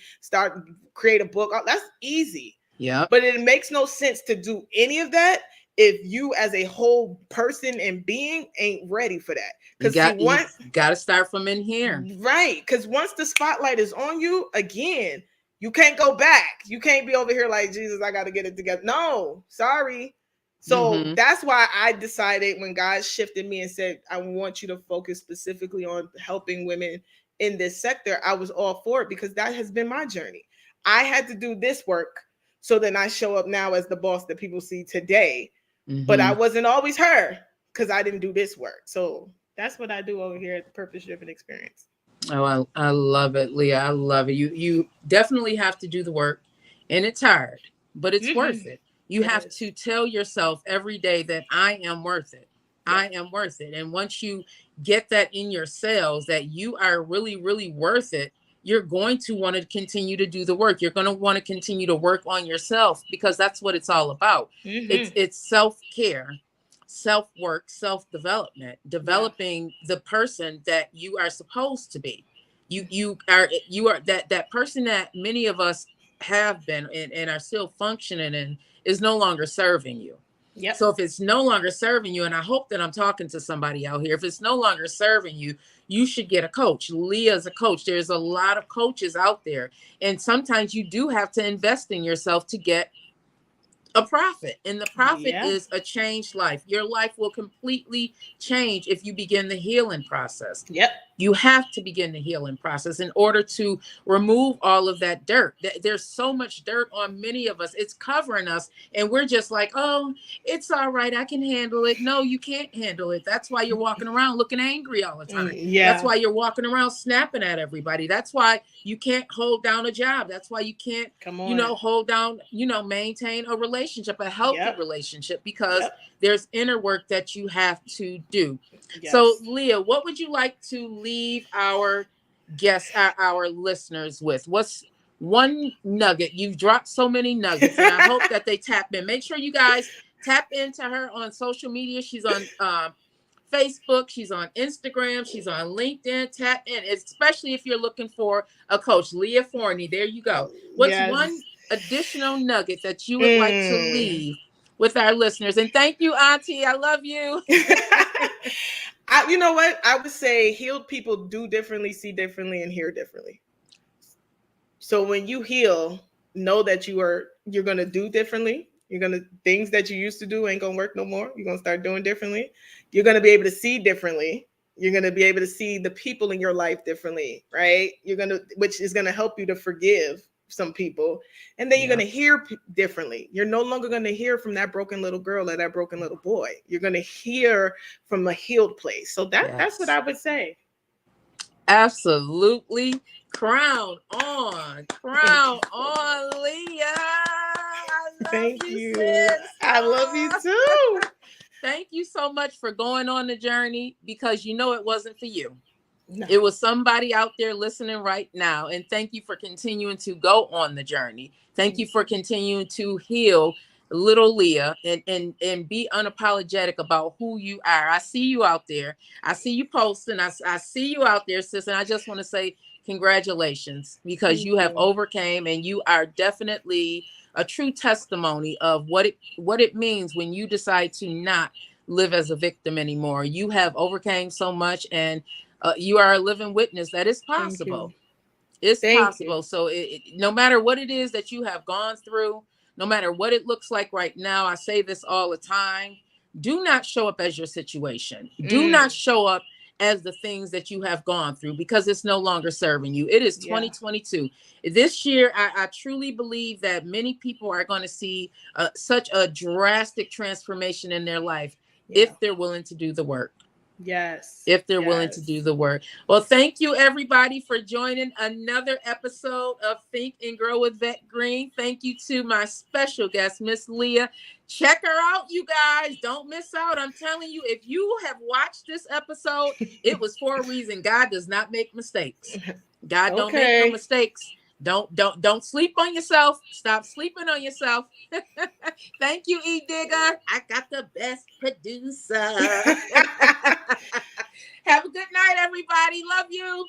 create a book. That's easy. Yeah. But it makes no sense to do any of that if you as a whole person and being ain't ready for that. Because you got to start from in here. Right. Because once the spotlight is on you, again, you can't go back. You can't be over here like, Jesus, I got to get it together. No, sorry. So that's why I decided, when God shifted me and said, I want you to focus specifically on helping women in this sector, I was all for it, because that has been my journey. I had to do this work. So then I show up now as the boss that people see today. But I wasn't always her, because I didn't do this work. So that's what I do over here at the Purpose Driven Experience. Oh, I love it, Leah. I love it. You definitely have to do the work, and it's hard, but it's worth it. You have to tell yourself every day that I am worth it. I am worth it. And once you get that in your cells, that you are really, really worth it, you're going to want to continue to do the work. You're going to want to continue to work on yourself, because that's what it's all about. It's self-care, self-work, self-development, developing the person that you are supposed to be. You are that person that many of us have been and are still functioning and is no longer serving you. Yep. So if it's no longer serving you, and I hope that I'm talking to somebody out here, if it's no longer serving you, you should get a coach. Leah's a coach. There's a lot of coaches out there. And sometimes you do have to invest in yourself to get a profit. And the profit is a changed life. Your life will completely change if you begin the healing process. Yep. You have to begin the healing process in order to remove all of that dirt. There's so much dirt on many of us. It's covering us. And we're just like, oh, it's all right, I can handle it. No, you can't handle it. That's why you're walking around looking angry all the time. That's why you're walking around snapping at everybody. That's why you can't hold down a job. That's why you can't, hold down, maintain a relationship, a healthy relationship, because there's inner work that you have to do. So, Leah, what would you like to leave our guests, our listeners with? What's one nugget. You've dropped so many nuggets, and I hope that they tap in. Make sure you guys tap into her on social media. She's on Facebook, she's on Instagram, she's on LinkedIn. Tap in, especially if you're looking for a coach. Leah Forney, there you go. What's one additional nugget that you would like to leave with our listeners? And thank you, Auntie. I love you. You know what? I would say healed people do differently, see differently, and hear differently. So when you heal, know that you're going to do differently. Things that you used to do ain't going to work no more. You're going to start doing differently. You're going to be able to see differently. You're going to be able to see the people in your life differently, right? Which is going to help you to forgive some people. And then you're going to hear differently. You're no longer going to hear from that broken little girl or that broken little boy. You're going to hear from a healed place. So that's what I would say. Absolutely. Crown on, Leah. Thank you. I love you too. Thank you so much for going on the journey, because you know it wasn't for you. No. It was somebody out there listening right now. And thank you for continuing to go on the journey. Thank you for continuing to heal little Leah and be unapologetic about who you are. I see you out there. I see you posting. I see you out there, sis. And I just want to say congratulations, because you have overcame, and you are definitely a true testimony of what it means when you decide to not live as a victim anymore. You have overcame so much, and you are a living witness that it's possible. It's possible. So no matter what it is that you have gone through, no matter what it looks like right now, I say this all the time, do not show up as your situation. Do not show up as the things that you have gone through, because it's no longer serving you. It is 2022. This year, I truly believe that many people are going to see such a drastic transformation in their life if they're willing to do the work. Yes. If they're willing to do the work. Well, thank you everybody for joining another episode of Think and Grow with Vette Green. Thank you to my special guest, Miss Leah. Check her out, you guys. Don't miss out. I'm telling you, if you have watched this episode, it was for a reason. God does not make mistakes. God don't make no mistakes. Don't sleep on yourself. Stop sleeping on yourself. Thank you, E Digger. I got the best producer. Have a good night, everybody. Love you.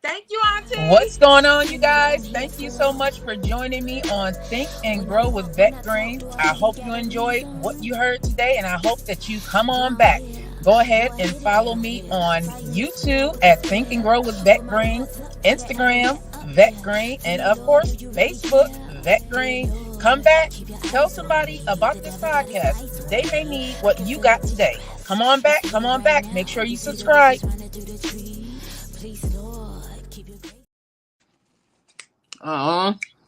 Thank you, Auntie. What's going on, you guys? Thank you so much for joining me on Think and Grow with Vette Green. I hope you enjoyed what you heard today, and I hope that you come on back. Go ahead and follow me on YouTube at Think and Grow with Vette Green, Instagram, Vette Green, and of course, Facebook, Vette Green. Come back, tell somebody about this podcast. They may need what you got today. Come on back. Make sure you subscribe.